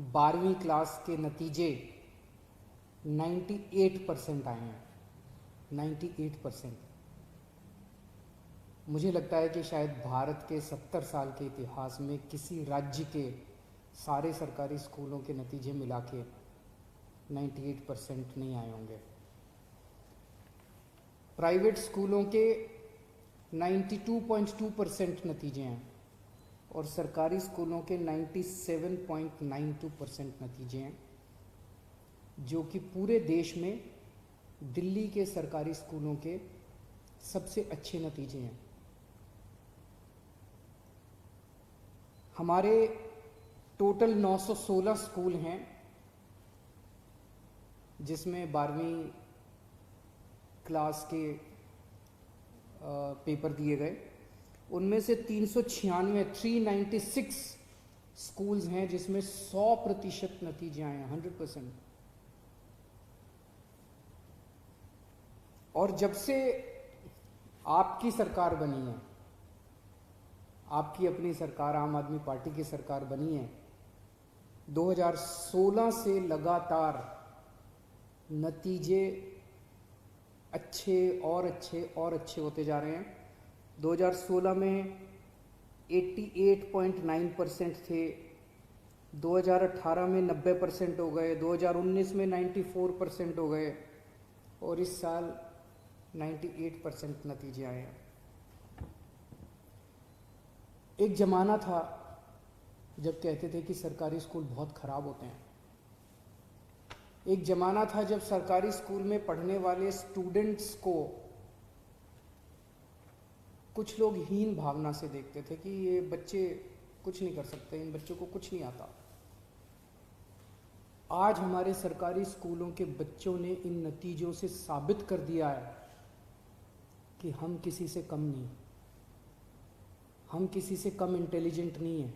12वीं क्लास के नतीजे 98% आए हैं। 98%। मुझे लगता है कि शायद भारत के 70 साल के इतिहास में किसी राज्य के सारे सरकारी स्कूलों के नतीजे मिला के 98% नहीं आए होंगे। प्राइवेट स्कूलों के 92.2% नतीजे हैं और सरकारी स्कूलों के 97.92% नतीजे हैं, जो कि पूरे देश में दिल्ली के सरकारी स्कूलों के सबसे अच्छे नतीजे हैं। हमारे टोटल 916 स्कूल हैं जिसमें 12वीं क्लास के पेपर दिए गए। उनमें से 396 स्कूल्स हैं जिसमें 100% नतीजे आए हैं, 100%। और जब से आपकी सरकार बनी है, आपकी अपनी सरकार आम आदमी पार्टी की सरकार बनी है, 2016 से लगातार नतीजे अच्छे और अच्छे और अच्छे होते जा रहे हैं। 2016 में 88.9% थे, 2018 में 90% हो गए, 2019 में 94% हो गए और इस साल 98% नतीजे आए हैं। एक ज़माना था जब कहते थे कि सरकारी स्कूल बहुत ख़राब होते हैं। एक ज़माना था जब सरकारी स्कूल में पढ़ने वाले स्टूडेंट्स को कुछ लोग हीन भावना से देखते थे कि ये बच्चे कुछ नहीं कर सकते, इन बच्चों को कुछ नहीं आता। आज हमारे सरकारी स्कूलों के बच्चों ने इन नतीजों से साबित कर दिया है कि हम किसी से कम नहीं, हम किसी से कम इंटेलिजेंट नहीं हैं।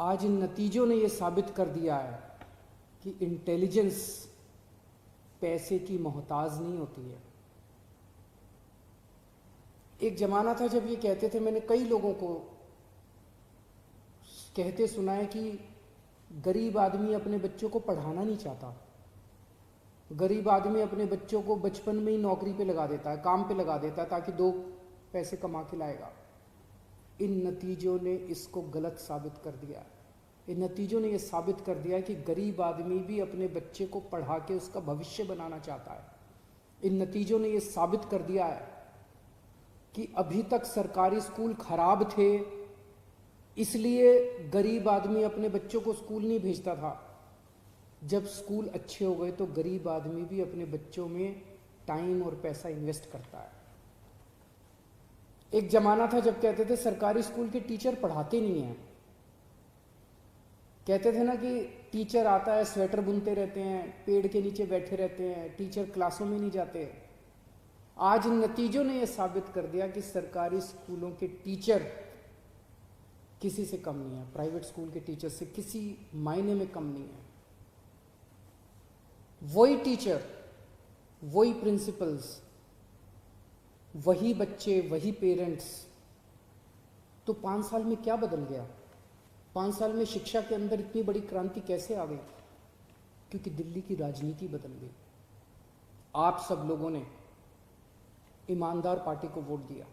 आज इन नतीजों ने यह साबित कर दिया है कि इंटेलिजेंस पैसे की मोहताज नहीं होती है। एक ज़माना था जब ये कहते थे, मैंने कई लोगों को कहते सुना है कि गरीब आदमी अपने बच्चों को पढ़ाना नहीं चाहता, गरीब आदमी अपने बच्चों को बचपन में ही नौकरी पे लगा देता है, काम पे लगा देता है ताकि 2 पैसे कमा के लाएगा। इन नतीजों ने इसको गलत साबित कर दिया। इन नतीजों ने यह साबित कर दिया कि गरीब आदमी भी अपने बच्चे को पढ़ा के उसका भविष्य बनाना चाहता है। इन नतीजों ने यह साबित कर दिया है कि अभी तक सरकारी स्कूल खराब थे, इसलिए गरीब आदमी अपने बच्चों को स्कूल नहीं भेजता था। जब स्कूल अच्छे हो गए तो गरीब आदमी भी अपने बच्चों में टाइम और पैसा इन्वेस्ट करता है। एक जमाना था जब कहते थे सरकारी स्कूल के टीचर पढ़ाते नहीं हैं, कहते थे ना कि टीचर आता है स्वेटर बुनते रहते हैं, पेड़ के नीचे बैठे रहते हैं, टीचर क्लासों में नहीं जाते। आज इन नतीजों ने यह साबित कर दिया कि सरकारी स्कूलों के टीचर किसी से कम नहीं है, प्राइवेट स्कूल के टीचर से किसी मायने में कम नहीं है। वही टीचर, वही प्रिंसिपल्स, वही बच्चे, वही पेरेंट्स। तो 5 साल में क्या बदल गया? 5 साल में शिक्षा के अंदर इतनी बड़ी क्रांति कैसे आ गई? क्योंकि दिल्ली की राजनीति बदल गई। आप सब लोगों ने ईमानदार पार्टी को वोट दिया।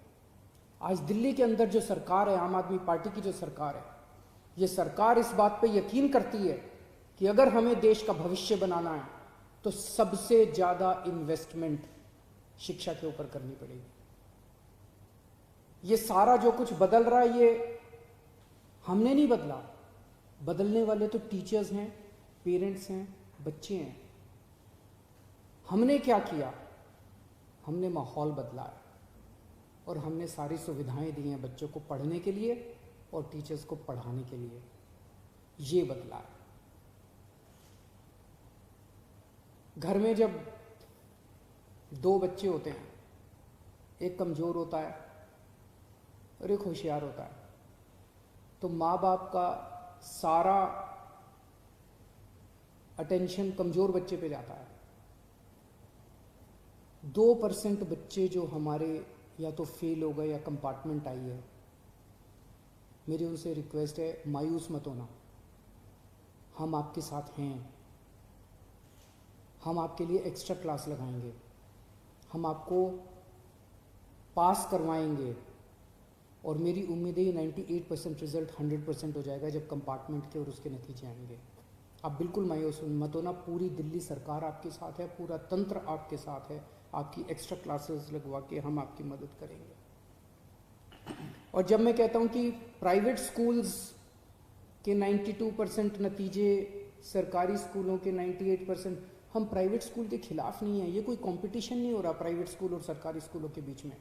आज दिल्ली के अंदर जो सरकार है, आम आदमी पार्टी की जो सरकार है, ये सरकार इस बात पे यकीन करती है कि अगर हमें देश का भविष्य बनाना है तो सबसे ज्यादा इन्वेस्टमेंट शिक्षा के ऊपर करनी पड़ेगी। ये सारा जो कुछ बदल रहा है ये हमने नहीं बदला, बदलने वाले तो टीचर्स हैं, पेरेंट्स हैं, बच्चे हैं। हमने क्या किया? हमने माहौल बदला है और हमने सारी सुविधाएं दी हैं बच्चों को पढ़ने के लिए और टीचर्स को पढ़ाने के लिए। ये बदला है। घर में जब 2 बच्चे होते हैं, एक कमज़ोर होता है और एक होशियार होता है, तो माँ बाप का सारा अटेंशन कमज़ोर बच्चे पे जाता है। 2% बच्चे जो हमारे या तो फेल हो गए या कंपार्टमेंट आई है, मेरी उनसे रिक्वेस्ट है, मायूस मत होना। हम आपके साथ हैं, हम आपके लिए एक्स्ट्रा क्लास लगाएंगे, हम आपको पास करवाएंगे और मेरी उम्मीद है ये 98% रिजल्ट 100% हो जाएगा जब कंपार्टमेंट के और उसके नतीजे आएंगे। आप बिल्कुल मायूस मत होना, पूरी दिल्ली सरकार आपके साथ है, पूरा तंत्र आपके साथ है, आपकी एक्स्ट्रा क्लासेस लगवा के हम आपकी मदद करेंगे। और जब मैं कहता हूँ कि प्राइवेट स्कूल्स के 92% नतीजे, सरकारी स्कूलों के 98%, हम प्राइवेट स्कूल के खिलाफ नहीं हैं, ये कोई कंपटीशन नहीं हो रहा प्राइवेट स्कूल और सरकारी स्कूलों के बीच में।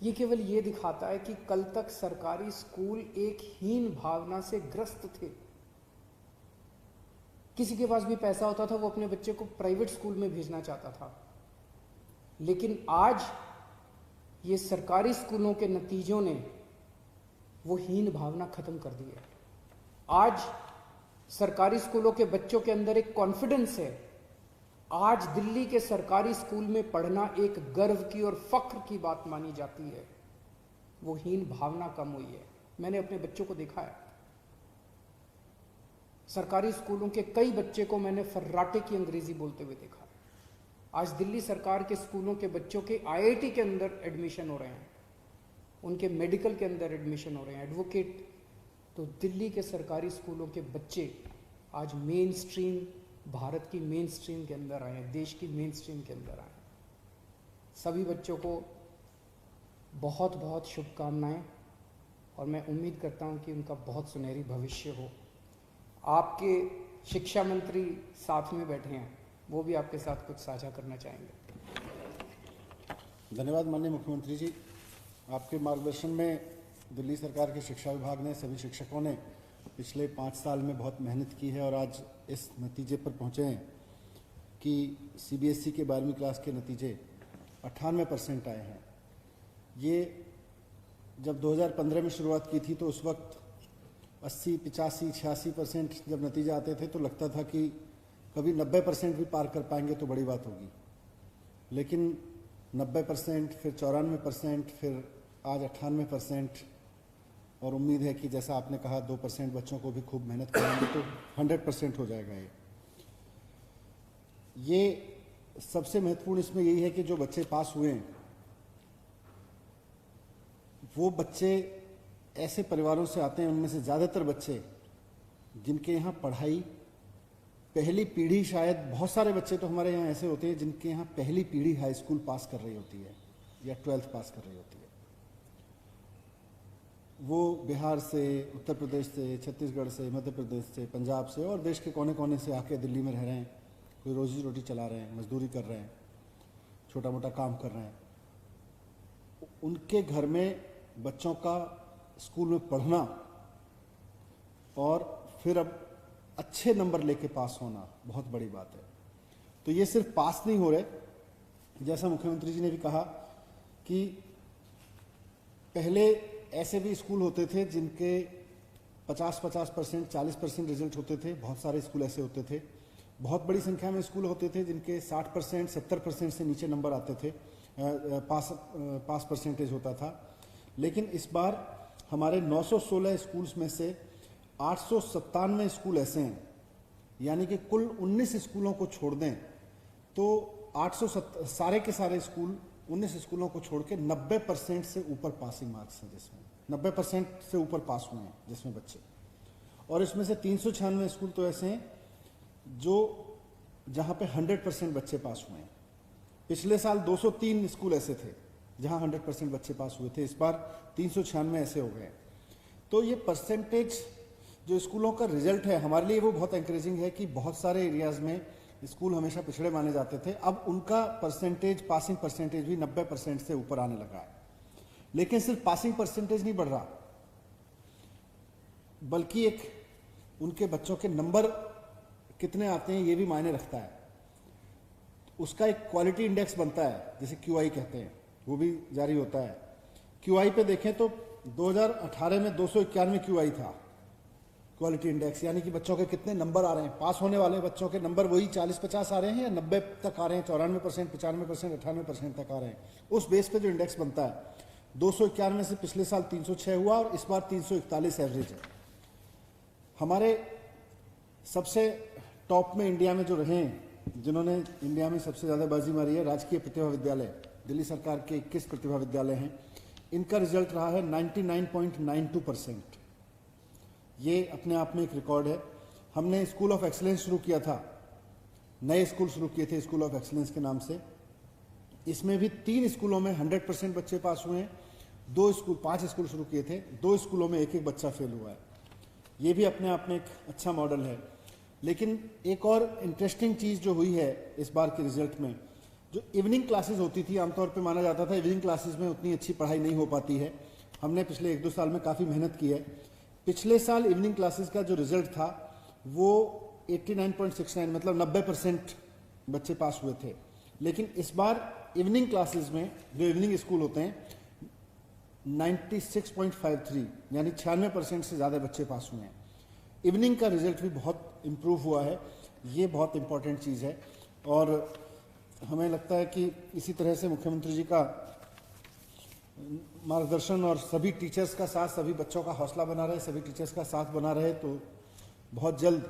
ये केवल ये दिखाता है कि कल तक सरकारी स्कूल एक हीन भावना से ग्रस्त थे। किसी के पास भी पैसा होता था वो अपने बच्चे को प्राइवेट स्कूल में भेजना चाहता था, लेकिन आज ये सरकारी स्कूलों के नतीजों ने वो हीन भावना खत्म कर दी है। आज सरकारी स्कूलों के बच्चों के अंदर एक कॉन्फिडेंस है। आज दिल्ली के सरकारी स्कूल में पढ़ना एक गर्व की और फख्र की बात मानी जाती है। वो हीन भावना कम हुई है। मैंने अपने बच्चों को देखा है, सरकारी स्कूलों के कई बच्चे को मैंने फर्राटे की अंग्रेजी बोलते हुए देखा है। आज दिल्ली सरकार के स्कूलों के बच्चों के आईआईटी के अंदर एडमिशन हो रहे हैं, उनके मेडिकल के अंदर एडमिशन हो रहे हैं, एडवोकेट। तो दिल्ली के सरकारी स्कूलों के बच्चे आज मेन स्ट्रीम, भारत की मेन स्ट्रीम के अंदर आए हैं, देश की मेन स्ट्रीम के अंदर आए हैं। सभी बच्चों को बहुत बहुत शुभकामनाएं और मैं उम्मीद करता हूं कि उनका बहुत सुनहरी भविष्य हो। आपके शिक्षा मंत्री साथ में बैठे हैं, वो भी आपके साथ कुछ साझा करना चाहेंगे। धन्यवाद माननीय मुख्यमंत्री जी। आपके मार्गदर्शन में दिल्ली सरकार के शिक्षा विभाग ने, सभी शिक्षकों ने पिछले 5 साल में बहुत मेहनत की है और आज इस नतीजे पर पहुंचे हैं कि सीबीएसई के 12वीं क्लास के नतीजे 98% आए हैं। ये जब 2015 में शुरुआत की थी तो उस वक्त 80, 85, 86% जब नतीजे आते थे तो लगता था कि कभी 90% भी पार कर पाएंगे तो बड़ी बात होगी, लेकिन 90%, फिर 94%, फिर आज 98%। और उम्मीद है कि जैसा आपने कहा 2% बच्चों को भी खूब मेहनत करेंगे तो 100% हो जाएगा। ये सबसे महत्वपूर्ण इसमें यही है कि जो बच्चे पास हुए हैं वो बच्चे ऐसे परिवारों से आते हैं, उनमें से ज़्यादातर बच्चे जिनके यहाँ पढ़ाई पहली पीढ़ी, शायद बहुत सारे बच्चे तो हमारे यहाँ ऐसे होते हैं जिनके यहाँ पहली पीढ़ी हाई स्कूल पास कर रही होती है या 12th पास कर रही होती है। वो बिहार से, उत्तर प्रदेश से, छत्तीसगढ़ से, मध्य प्रदेश से, पंजाब से और देश के कोने कोने से आके दिल्ली में रह रहे हैं। कोई रोजी रोटी चला रहे हैं, मजदूरी कर रहे हैं, छोटा मोटा काम कर रहे हैं। उनके घर में बच्चों का स्कूल में पढ़ना और फिर अब अच्छे नंबर लेके पास होना बहुत बड़ी बात है। तो ये सिर्फ पास नहीं हो रहे, जैसा मुख्यमंत्री जी ने भी कहा कि पहले ऐसे भी स्कूल होते थे जिनके 50%, 40% रिजल्ट होते थे। बहुत सारे स्कूल ऐसे होते थे। बहुत बड़ी संख्या में स्कूल होते थे जिनके 60%, 70% से नीचे नंबर आते थे, पास परसेंटेज होता था। लेकिन इस बार हमारे 916 स्कूल्स में से 897 स्कूल ऐसे हैं, यानी कि कुल 19 स्कूलों को छोड़ दें तो 870 सारे के सारे स्कूल, 19 स्कूलों को छोड़ के 90% से ऊपर पासिंग मार्क्स हैं, जिसमें 90% से ऊपर पास हुए हैं जिसमें बच्चे। और इसमें से 396 स्कूल तो ऐसे हैं जो जहां पे 100% बच्चे पास हुए हैं। पिछले साल 203 स्कूल ऐसे थे जहां 100% बच्चे पास हुए थे, इस बार 396 ऐसे हो गए। तो ये परसेंटेज जो स्कूलों का रिजल्ट है हमारे लिए वो बहुत एनकरेजिंग है कि बहुत सारे एरियाज में स्कूल हमेशा पिछड़े माने जाते थे, अब उनका परसेंटेज, पासिंग परसेंटेज भी 90% से ऊपर आने लगा है। लेकिन सिर्फ पासिंग परसेंटेज नहीं बढ़ रहा, बल्कि एक उनके बच्चों के नंबर कितने आते हैं ये भी मायने रखता है। उसका एक क्वालिटी इंडेक्स बनता है जिसे QI कहते हैं, वो भी जारी होता है। QI पे देखें तो 2018 में 291 QI था क्वालिटी इंडेक्स, यानी कि बच्चों के कितने नंबर आ रहे हैं, पास होने वाले बच्चों के नंबर वही 40-50 आ रहे हैं या 90 तक आ रहे हैं, 94%, 95%, 98% तक आ रहे हैं। उस बेस पे जो इंडेक्स बनता है 291 से पिछले साल 306 हुआ और इस बार 341 एवरेज है। हमारे सबसे टॉप में इंडिया में जो रहे हैं, जिन्होंने इंडिया में सबसे ज़्यादा बाजी मारी है, राजकीय प्रतिभा विद्यालय, दिल्ली सरकार के 21 प्रतिभा विद्यालय हैं, इनका रिजल्ट रहा है 99.92%। ये अपने आप में एक रिकॉर्ड है। हमने स्कूल ऑफ एक्सीलेंस शुरू किया था, नए स्कूल शुरू किए थे स्कूल ऑफ एक्सीलेंस के नाम से। इसमें भी 3 स्कूलों में 100% बच्चे पास हुए हैं। 5 स्कूल शुरू किए थे, 2 स्कूलों में एक बच्चा फेल हुआ है। ये भी अपने आप में एक अच्छा मॉडल है। लेकिन एक और इंटरेस्टिंग चीज़ जो हुई है इस बार के रिजल्ट में, जो इवनिंग क्लासेस होती थी, आमतौर पे माना जाता था इवनिंग क्लासेस में उतनी अच्छी पढ़ाई नहीं हो पाती है। हमने पिछले 1-2 साल में काफ़ी मेहनत की है। पिछले साल इवनिंग क्लासेस का जो रिजल्ट था वो 89.69 मतलब 90% बच्चे पास हुए थे। लेकिन इस बार इवनिंग क्लासेस में जो इवनिंग स्कूल होते हैं 96.53 यानी 96% से ज़्यादा बच्चे पास हुए हैं। इवनिंग का रिजल्ट भी बहुत इम्प्रूव हुआ है। ये बहुत इम्पॉर्टेंट चीज़ है और हमें लगता है कि इसी तरह से मुख्यमंत्री जी का मार्गदर्शन और सभी टीचर्स का साथ, सभी बच्चों का हौसला बना रहे, सभी टीचर्स का साथ बना रहे तो बहुत जल्द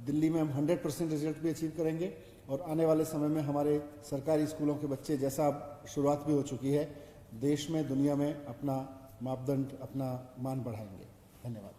दिल्ली में हम 100% रिजल्ट भी अचीव करेंगे और आने वाले समय में हमारे सरकारी स्कूलों के बच्चे, जैसा अब शुरुआत भी हो चुकी है, देश में, दुनिया में अपना मापदंड, अपना मान बढ़ाएंगे। धन्यवाद।